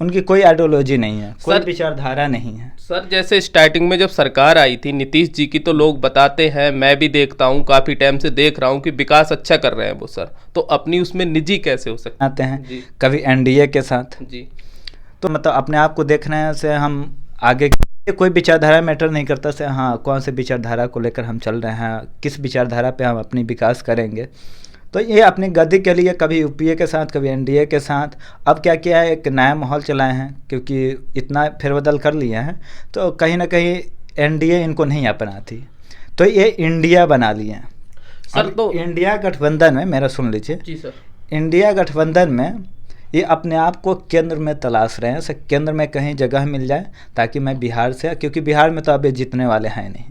उनकी कोई आइडियोलॉजी नहीं है, कोई सर विचारधारा नहीं है। सर जैसे स्टार्टिंग में जब सरकार आई थी नीतीश जी की, तो लोग बताते हैं, मैं भी देखता हूँ, काफ़ी टाइम से देख रहा हूँ कि विकास अच्छा कर रहे हैं वो सर, तो अपनी उसमें निजी कैसे हो सकता आते हैं जी कभी एनडीए के साथ, जी तो मतलब अपने आप को देखने से हम आगे कोई विचारधारा मैटर नहीं करता से हाँ कौन से विचारधारा को लेकर हम चल रहे हैं, किस विचारधारा पे हम अपनी विकास करेंगे। तो ये अपनी गद्दी के लिए कभी यूपीए के साथ, कभी एनडीए के साथ, अब क्या किया है, एक नया माहौल चलाए हैं क्योंकि इतना फेरबदल कर लिए हैं, तो कहीं ना कहीं एनडीए इनको नहीं अपनाती, तो ये इंडिया बना लिए हैं। सर। अब तो इंडिया गठबंधन में, मेरा सुन लीजिए, जी सर। इंडिया गठबंधन में ये अपने आप को केंद्र में तलाश रहे हैं, केंद्र में कहीं जगह मिल जाए ताकि मैं बिहार से, क्योंकि बिहार में तो अभी जीतने वाले हैं नहीं।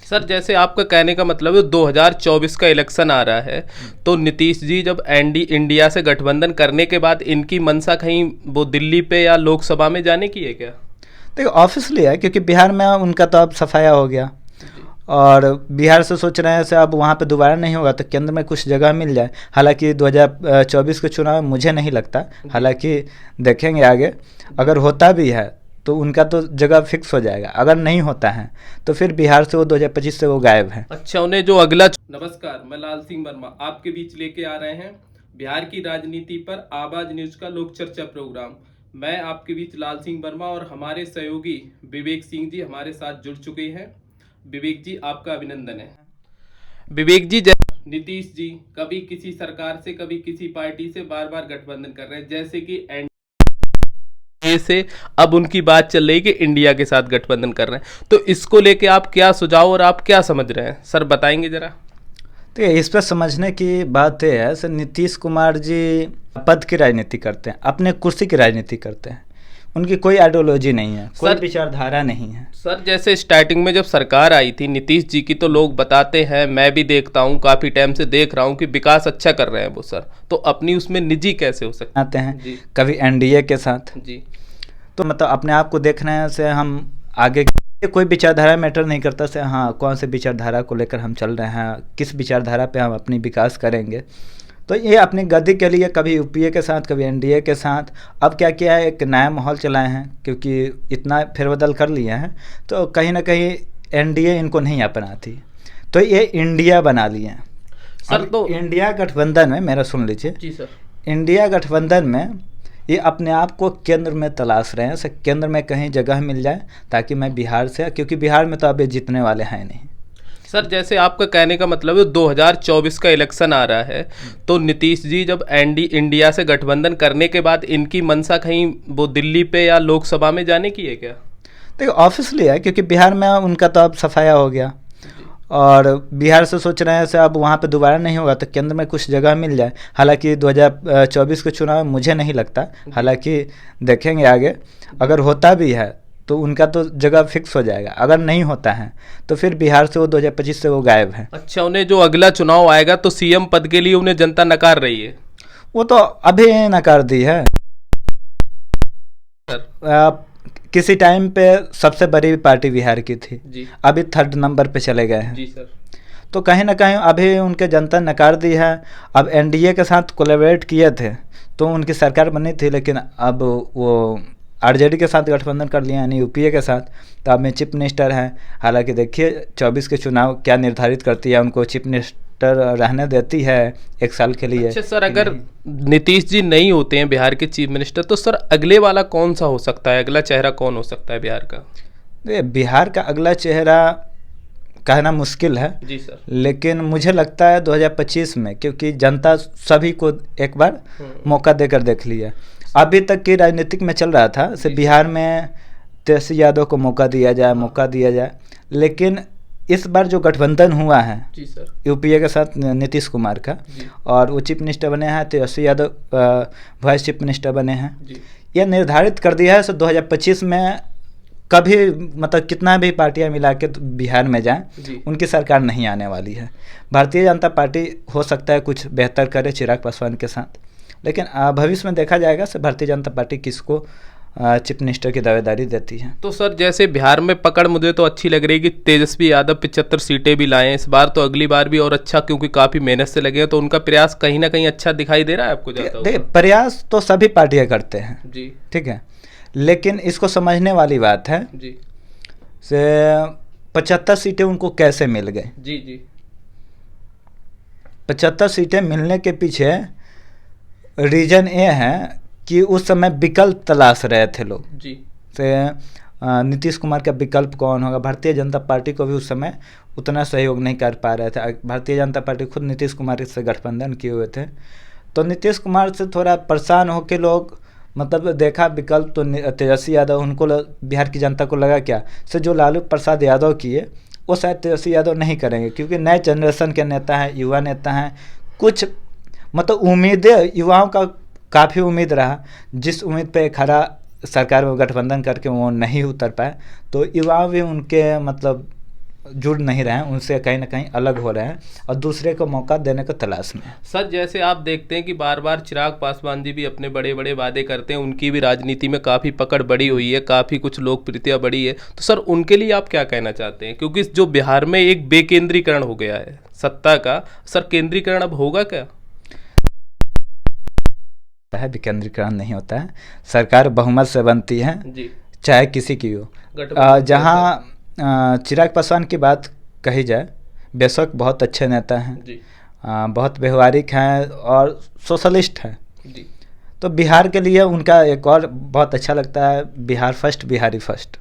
सर जैसे आपका कहने का मतलब है 2024 का इलेक्शन आ रहा है, तो नीतीश जी जब इंडिया से गठबंधन करने के बाद इनकी मंशा कहीं वो दिल्ली पे या लोकसभा में जाने की है क्या? देखिए ऑब्वियसली है, क्योंकि बिहार में उनका तो अब सफाया हो गया और बिहार से सोच रहे हैं से अब वहाँ पे दोबारा नहीं होगा तो केंद्र में कुछ जगह मिल जाए। हालांकि 2024 के चुनाव में मुझे नहीं लगता, हालांकि देखेंगे आगे, अगर होता भी है तो उनका तो जगह फिक्स हो जाएगा, अगर नहीं होता है तो फिर बिहार से वो 2025 से वो गायब है। अच्छा, उन्हें जो अगला नमस्कार, मैं लाल सिंह वर्मा आपके बीच लेके आ रहे हैं बिहार की राजनीति पर आवाज न्यूज का लोक चर्चा प्रोग्राम। मैं आपके बीच लाल सिंह वर्मा और हमारे सहयोगी विवेक सिंह जी हमारे साथ जुड़ चुके हैं। विवेक जी आपका अभिनंदन है। विवेक जी, नीतीश जी कभी किसी सरकार से, कभी किसी पार्टी से बार बार गठबंधन कर रहे हैं, जैसे कि एनडीए से अब उनकी बात चल रही है कि इंडिया के साथ गठबंधन कर रहे हैं, तो इसको लेके आप क्या सुझाव और आप क्या समझ रहे हैं सर, बताएंगे जरा। तो इस पर समझने की बात यह है सर, नीतीश कुमार जी पद की राजनीति करते हैं, अपने कुर्सी की राजनीति करते हैं, उनकी कोई आइडियोलॉजी नहीं है, कोई विचारधारा नहीं है। सर जैसे स्टार्टिंग में जब सरकार आई थी नीतीश जी की, तो लोग बताते हैं, मैं भी देखता हूँ, काफ़ी टाइम से देख रहा हूँ कि विकास अच्छा कर रहे हैं वो सर, तो अपनी उसमें निजी कैसे हो सकता आते हैं कभी एनडीए के साथ जी, तो मतलब अपने आप को देखने से हम आगे कोई विचारधारा मैटर नहीं करता से हाँ कौन से विचारधारा को लेकर हम चल रहे हैं, किस विचारधारा पे हम अपनी विकास करेंगे। तो ये अपनी गद्दी के लिए कभी यूपीए के साथ, कभी एनडीए के साथ, अब क्या किया है, एक नया माहौल चलाए हैं क्योंकि इतना फेरबदल कर लिए हैं, तो कहीं ना कहीं एनडीए इनको नहीं अपनाती, तो ये इंडिया बना लिए हैं। सर तो इंडिया गठबंधन में, मेरा सुन लीजिए जी सर, इंडिया गठबंधन में ये अपने आप को केंद्र में तलाश रहे हैं, केंद्र में कहीं जगह मिल जाए ताकि मैं बिहार से, क्योंकि बिहार में तो अभी जीतने वाले हैं नहीं। सर जैसे आपका कहने का मतलब है 2024 का इलेक्शन आ रहा है, तो नीतीश जी जब इंडिया से गठबंधन करने के बाद इनकी मंशा कहीं वो दिल्ली पे या लोकसभा में जाने की है क्या? देखिए ऑब्वियसली है, क्योंकि बिहार में उनका तो अब सफाया हो गया और बिहार से सोच रहे हैं से अब वहाँ पे दोबारा नहीं होगा तो केंद्र में कुछ जगह मिल जाए। हालांकि 2024 के चुनाव में मुझे नहीं लगता, हालांकि देखेंगे आगे, अगर होता भी है तो उनका तो जगह फिक्स हो जाएगा, अगर नहीं होता है तो फिर बिहार से वो 2025 से वो गायब है। अच्छा, उन्हें जो अगला चुनाव आएगा तो सीएम पद के लिए उन्हें जनता नकार रही है? वो तो अभी नकार दी है सर। किसी टाइम पे सबसे बड़ी पार्टी बिहार की थी जी, अभी 3rd नंबर पे चले गए हैं। जी सर। तो कहीं ना कहीं अभी उनके जनता नकार दी है। अब एनडीए के साथ कोलैबोरेट किए थे तो उनकी सरकार बनी थी, लेकिन अब वो आरजेडी के साथ गठबंधन कर लिया, यानी यूपीए के साथ, तो अब में चीफ मिनिस्टर हैं। हालांकि देखिए 24 के चुनाव क्या निर्धारित करती है, उनको चीफ मिनिस्टर रहने देती है 1 साल के लिए। अच्छा सर, अगर नीतीश जी नहीं होते हैं बिहार के चीफ मिनिस्टर, तो सर अगले वाला कौन सा हो सकता है, अगला चेहरा कौन हो सकता है बिहार का? बिहार का अगला चेहरा कहना मुश्किल है जी सर, लेकिन मुझे लगता है 2025 में, क्योंकि जनता सभी को एक बार मौका देकर देख लिया। अभी तक की राजनीतिक में चल रहा था से बिहार में तेजस्वी यादव को मौका दिया जाए, मौका दिया जाए, लेकिन इस बार जो गठबंधन हुआ है जी सर, यूपीए के साथ नीतीश कुमार का, और वो चीफ मिनिस्टर बने हैं, Tejashwi Yadav vice chief minister बने हैं, यह निर्धारित कर दिया है 2025 में कभी मतलब कितना भी पार्टियां मिला के तो बिहार में जाएं, उनकी सरकार नहीं आने वाली है। भारतीय जनता पार्टी हो सकता है कुछ बेहतर करे चिराग पासवान के साथ, लेकिन भविष्य में देखा जाएगा से भारतीय जनता पार्टी किसको चीफ मिनिस्टर की दावेदारी देती है। तो सर जैसे बिहार में पकड़ मुझे तो अच्छी लग रही है कि तेजस्वी यादव 75 सीटें भी लाए हैं इस बार, तो अगली बार भी और अच्छा, क्योंकि काफ़ी मेहनत से लगे हैं, तो उनका प्रयास कहीं ना कहीं अच्छा दिखाई दे रहा है आपको जाता देखिए, हुआ? प्रयास तो सभी पार्टियां करते हैं, जी ठीक है, लेकिन इसको समझने वाली बात है जी से 75 सीटें उनको कैसे मिल गई। जी जी 75 सीटें मिलने के पीछे रीजन ये है कि उस समय विकल्प तलाश रहे थे लोग। जी से नीतीश कुमार का विकल्प कौन होगा। भारतीय जनता पार्टी को भी उस समय उतना सहयोग नहीं कर पा रहे थे। भारतीय जनता पार्टी खुद नीतीश कुमार से गठबंधन किए हुए थे, तो नीतीश कुमार से थोड़ा परेशान होकर लोग मतलब देखा विकल्प, तो तेजस्वी यादव उनको बिहार की जनता को लगा क्या से जो लालू प्रसाद यादव किए वो शायद तेजस्वी यादव नहीं करेंगे, क्योंकि नए जनरेशन के नेता हैं, युवा नेता हैं, कुछ मतलब उम्मीदें युवाओं का काफ़ी उम्मीद रहा, जिस उम्मीद पे खड़ा सरकार में गठबंधन करके वो नहीं उतर पाए, तो युवा भी उनके मतलब जुड़ नहीं रहे हैं, उनसे कहीं ना कहीं अलग हो रहे हैं और दूसरे को मौका देने को तलाश में। सर जैसे आप देखते हैं कि बार बार चिराग पासवान जी भी अपने बड़े बड़े वादे करते हैं, उनकी भी राजनीति में काफ़ी पकड़ बढ़ी हुई है, काफ़ी कुछ लोकप्रियता बढ़ी है, तो सर उनके लिए आप क्या कहना चाहते हैं? क्योंकि जो बिहार में एक बेकेंद्रीकरण हो गया है सत्ता का, सर केंद्रीकरण अब होगा क्या? है विकेंद्रीकरण नहीं होता है, सरकार बहुमत से बनती है जी चाहे किसी की हो। गठबंधन जहाँ चिराग पासवान की बात कही जाए, बेशक बहुत अच्छे नेता हैं, जी बहुत व्यवहारिक हैं और सोशलिस्ट हैं, जी तो बिहार के लिए उनका एक और बहुत अच्छा लगता है, बिहार फर्स्ट बिहारी फर्स्ट।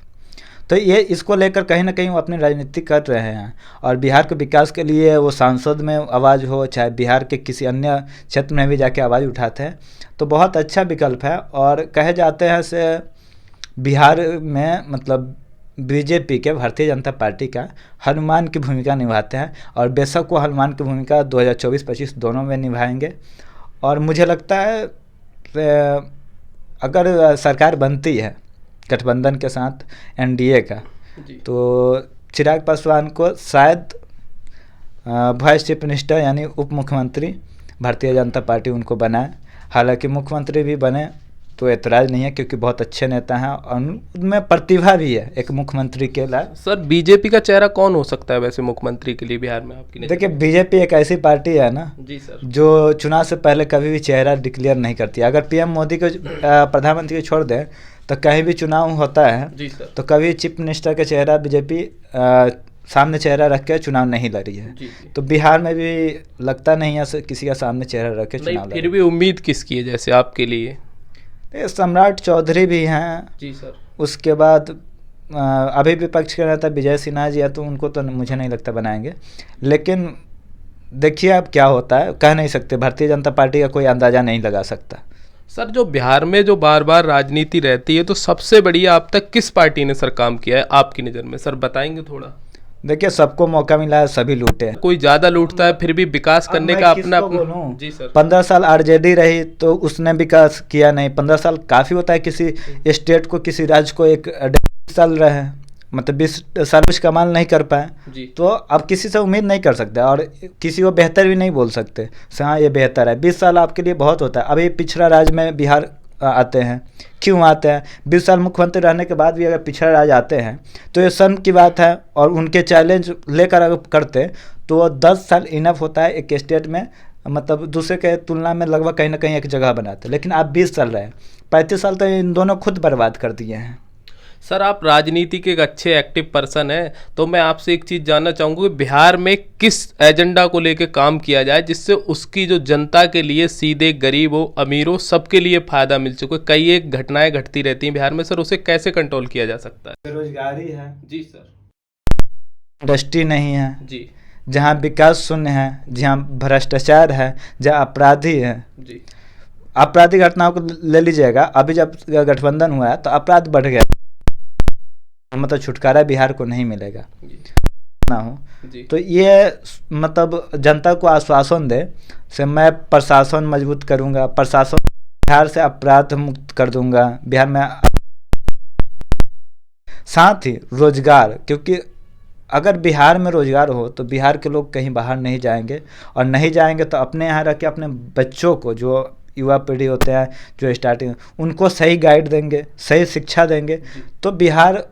तो ये इसको लेकर कहीं ना कहीं वो अपनी राजनीति कर रहे हैं और बिहार के विकास के लिए वो सांसद में आवाज़ हो चाहे बिहार के किसी अन्य क्षेत्र में भी जाके आवाज़ उठाते हैं, तो बहुत अच्छा विकल्प है। और कहे जाते हैं से बिहार में मतलब बीजेपी के, भारतीय जनता पार्टी का हनुमान की भूमिका निभाते हैं और बेशक वो हनुमान की भूमिका 2024-25 दोनों में निभाएंगे। और मुझे लगता है अगर सरकार बनती है गठबंधन के साथ एनडीए का, जी तो चिराग पासवान को शायद वाइस चीफ मिनिस्टर यानी उप मुख्यमंत्री भारतीय जनता पार्टी उनको बनाए। हालांकि मुख्यमंत्री भी बने तो ऐतराज़ नहीं है, क्योंकि बहुत अच्छे नेता हैं और उनमें प्रतिभा भी है एक मुख्यमंत्री के लायक। सर बीजेपी का चेहरा कौन हो सकता है वैसे मुख्यमंत्री के लिए बिहार में आपकी नज़र देखिए में? बीजेपी एक ऐसी पार्टी है ना जी सर जो चुनाव से पहले कभी भी चेहरा डिक्लेयर नहीं करती। अगर पीएम मोदी को प्रधानमंत्री को छोड़ दें तो कहीं भी चुनाव होता है जी सर तो कभी चीफ मिनिस्टर का चेहरा बीजेपी सामने चेहरा रख के चुनाव नहीं लड़ी है। जी जी तो बिहार में भी लगता नहीं है किसी का सामने चेहरा रख के नहीं, चुनाव फिर भी उम्मीद किसकी है जैसे आपके लिए? लड़े। सम्राट चौधरी भी हैं, जी सर उसके बाद अभी विपक्ष के नेता विजय सिन्हा जी है, तो उनको तो मुझे नहीं लगता बनाएंगे, लेकिन देखिए अब क्या होता है, कह नहीं सकते। भारतीय जनता पार्टी का कोई अंदाज़ा नहीं लगा सकता। सर जो बिहार में जो बार बार राजनीति रहती है, तो सबसे बढ़िया अब तक किस पार्टी ने सर काम किया है आपकी नज़र में? सर बताएंगे थोड़ा। देखिए सबको मौका मिला है, सभी लूटे हैं। कोई ज़्यादा लूटता है फिर भी विकास अब करने मैं का अपना किसको अपना। बोलूं? जी सर 15 साल आरजेडी रही तो उसने विकास किया नहीं। 15 साल काफ़ी होता है किसी स्टेट को, किसी राज्य को। एक 20 साल रहे, मतलब 20 साल कुछ कमाल नहीं कर पाए, जी तो अब किसी से उम्मीद नहीं कर सकते और किसी को बेहतर भी नहीं बोल सकते से हाँ ये बेहतर है। 20 साल आपके लिए बहुत होता है। अभी पिछड़ा राज्य में बिहार आते हैं, क्यों आते हैं? 20 साल मुख्यमंत्री रहने के बाद भी अगर पिछड़ा राज्य आते हैं तो ये शर्म की बात है। और उनके चैलेंज लेकर अगर करते तो 10 साल इनफ होता है एक स्टेट में, मतलब दूसरे के तुलना में लगभग कहीं ना कहीं एक जगह बनाते। लेकिन आप 20 साल रहे, 35 साल तो इन दोनों खुद बर्बाद कर दिए हैं। सर आप राजनीति के एक अच्छे एक्टिव पर्सन हैं, तो मैं आपसे एक चीज़ जानना चाहूँगा कि बिहार में किस एजेंडा को लेकर काम किया जाए जिससे उसकी जो जनता के लिए, सीधे गरीब हो अमीर हो, सबके लिए फ़ायदा मिल सके। कई एक घटनाएं घटती रहती हैं बिहार में, सर उसे कैसे कंट्रोल किया जा सकता है? बेरोजगारी है जी सर इंडस्ट्री नहीं है, जी जहाँ विकास शून्य है, जहाँ भ्रष्टाचार है, जहाँ अपराधी है। जी आपराधिक घटनाओं को ले लीजिएगा, अभी जब गठबंधन हुआ है तो अपराध बढ़ गया, मतलब छुटकारा बिहार को नहीं मिलेगा जी ना हो। जी तो ये मतलब जनता को आश्वासन दे से मैं प्रशासन मजबूत करूंगा, प्रशासन बिहार से अपराध मुक्त कर दूंगा बिहार में। साथ ही रोजगार, क्योंकि अगर बिहार में रोजगार हो तो बिहार के लोग कहीं बाहर नहीं जाएंगे, और नहीं जाएंगे तो अपने यहाँ रह के अपने बच्चों को, जो युवा पीढ़ी होते हैं जो स्टार्टिंग, उनको सही गाइड देंगे, सही शिक्षा देंगे, तो बिहार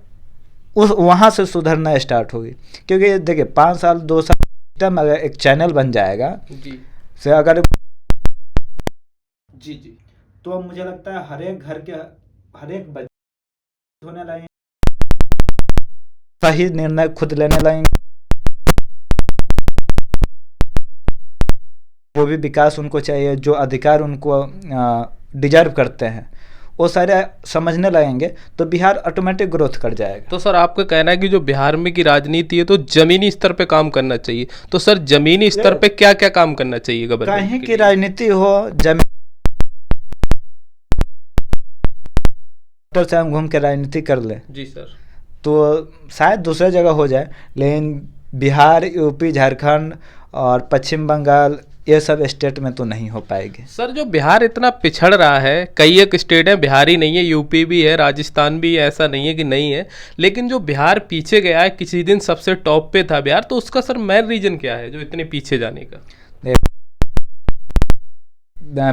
उस वहाँ से सुधरना स्टार्ट होगी। क्योंकि देखिए 5 साल 2 साल सिस्टम अगर एक चैनल बन जाएगा जी से अगर जी जी तो मुझे लगता है हर एक घर के हर एक बच्चे होने लगेंगे, सही निर्णय खुद लेने लगेंगे, वो भी विकास उनको चाहिए, जो अधिकार उनको डिजर्व करते हैं वो सारे समझने लगेंगे, तो बिहार ऑटोमेटिक ग्रोथ कर जाएगा। तो सर आपका कहना है कि जो बिहार में की राजनीति है तो जमीनी स्तर पे काम करना चाहिए, तो सर जमीनी स्तर पे क्या क्या काम करना चाहिए गवर्नमेंट कहीं के की लिए? राजनीति हो, जमीन से हम घूम के राजनीति कर ले जी सर। तो शायद दूसरे जगह हो जाए, लेकिन बिहार, यूपी, झारखंड और पश्चिम बंगाल ये सब स्टेट में तो नहीं हो पाएगी। सर जो बिहार इतना पिछड़ रहा है, कई एक स्टेट है, बिहार ही नहीं है, यूपी भी है, राजस्थान भी है, ऐसा नहीं है कि नहीं है, लेकिन जो बिहार पीछे गया है, किसी दिन सबसे टॉप पे था बिहार, तो उसका सर मेन रीजन क्या है जो इतने पीछे जाने का?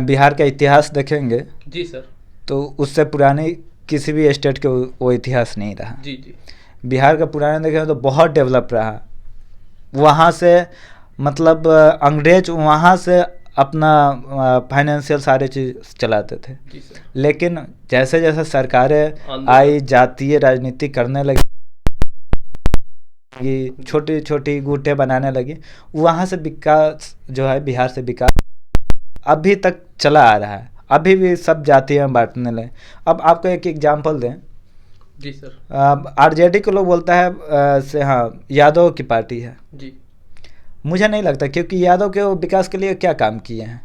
बिहार का इतिहास देखेंगे जी सर। तो उससे पुराने किसी भी स्टेट के वो इतिहास नहीं रहा। जी जी बिहार का पुराना देखें तो बहुत डेवलप रहा, वहाँ से मतलब अंग्रेज वहाँ से अपना फाइनेंशियल सारे चीज़ चलाते थे। जी सर। लेकिन जैसे जैसे सरकारें आंदोलन। आई, जातीय राजनीति करने लगी, छोटी छोटी गुटें बनाने लगी, वहाँ से विकास जो है बिहार से विकास अभी तक चला आ रहा है, अभी भी सब जातियाँ बांटने लगे। अब आपको एक एग्जांपल दें, जी सर। आरजेडी को लोग बोलता है से हाँ यादव की पार्टी है, जी मुझे नहीं लगता, क्योंकि यादव के वो विकास के लिए क्या काम किए हैं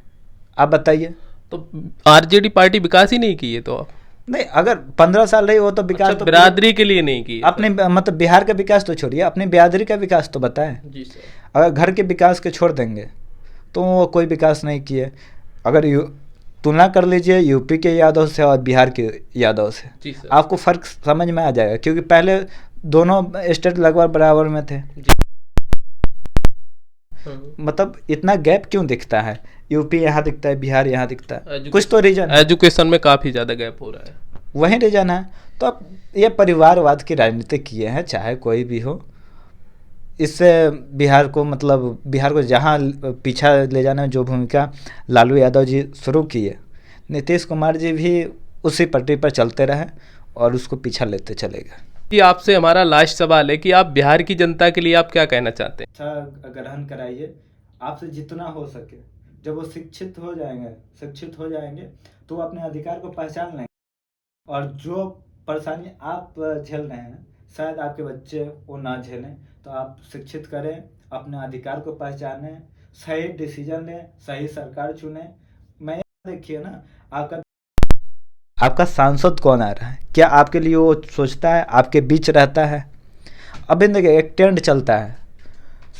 आप बताइए। तो आरजेडी पार्टी विकास ही नहीं की है तो आप? नहीं, अगर 15 साल रही वो तो विकास अच्छा, तो बिरादरी के लिए नहीं की है अपने मतलब बिहार का विकास तो छोड़िए, अपनी बिरादरी का विकास तो बताएं। सर। जी सर। अगर घर के विकास के छोड़ देंगे तो वो कोई विकास नहीं किए। अगर तुलना कर लीजिए यूपी के यादव से और बिहार के यादव से, जी सर। आपको फ़र्क समझ में आ जाएगा, क्योंकि पहले दोनों स्टेट लगभग बराबर में थे। जी। मतलब इतना गैप क्यों दिखता है, यूपी यहाँ दिखता है, बिहार यहाँ दिखता है, कुछ तो रीजन है। एजुकेशन में काफ़ी ज़्यादा गैप हो रहा है, वही रीजन है। तो अब ये परिवारवाद की राजनीति किए हैं, चाहे कोई भी हो, इससे बिहार को मतलब बिहार को जहाँ पीछा ले जाने में जो भूमिका लालू यादव जी शुरू किए, नीतीश कुमार जी भी उसी पटरी पर चलते रहे और उसको पीछा लेते चले गए। कि आपसे हमारा लास्ट सवाल है कि आप बिहार की जनता के लिए आप क्या कहना चाहते हैं? अच्छा ग्रहण कराइए, आपसे जितना हो सके। जब वो शिक्षित हो जाएंगे तो वो अपने अधिकार को पहचान लेंगे, और जो परेशानी आप झेल रहे हैं शायद आपके बच्चे वो ना झेलें। तो आप शिक्षित करें, अपने अधिकार को पहचानें, सही डिसीजन लें, सही सरकार चुनें। मैं देखिए ना, आपका सांसद कौन आ रहा है, क्या आपके लिए वो सोचता है, आपके बीच रहता है? अभी देखिए एक ट्रेंड चलता है,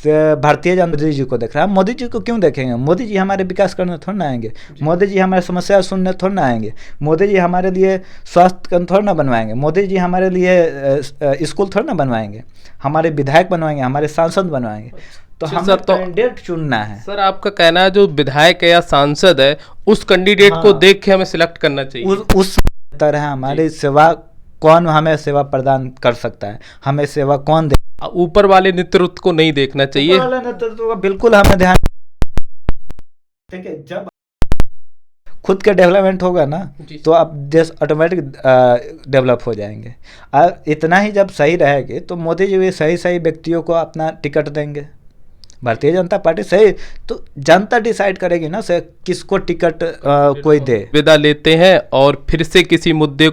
भारतीय जनता मोदी जी को देख रहा है। मोदी जी को क्यों देखेंगे? मोदी जी हमारे विकास करने थोड़ा ना आएंगे, मोदी जी हमारे समस्या सुनने थोड़ा ना आएंगे, मोदी जी हमारे लिए स्वास्थ्य केंद्र थोड़ा ना बनवाएंगे, मोदी जी हमारे लिए स्कूल थोड़ा ना बनवाएंगे, हमारे विधायक बनवाएंगे, हमारे सांसद बनवाएंगे। तो हमें कैंडिडेट चुनना है। सर आपका कहना है जो विधायक है या सांसद है उस कैंडिडेट को देख के हमें सिलेक्ट करना चाहिए, उस तरह हमारी सेवा कौन हमें सेवा प्रदान कर सकता है, हमें सेवा कौन दे। ऊपर वाले नेतृत्व को नहीं देखना चाहिए। ऊपर वाले नेतृत्व का बिल्कुल हमें ध्यान, ठीक है। जब खुद के डेवलपमेंट होगा ना तो अब देश ऑटोमेटिक डेवलप हो जाएंगे। इतना ही जब सही रहेगी तो मोदी जी भी सही सही व्यक्तियों को अपना टिकट देंगे। भारतीय जनता पार्टी सही, तो जनता डिसाइड करेगी ना से किसको टिकट कोई दे। विदा लेते हैं और फिर से किसी मुद्दे को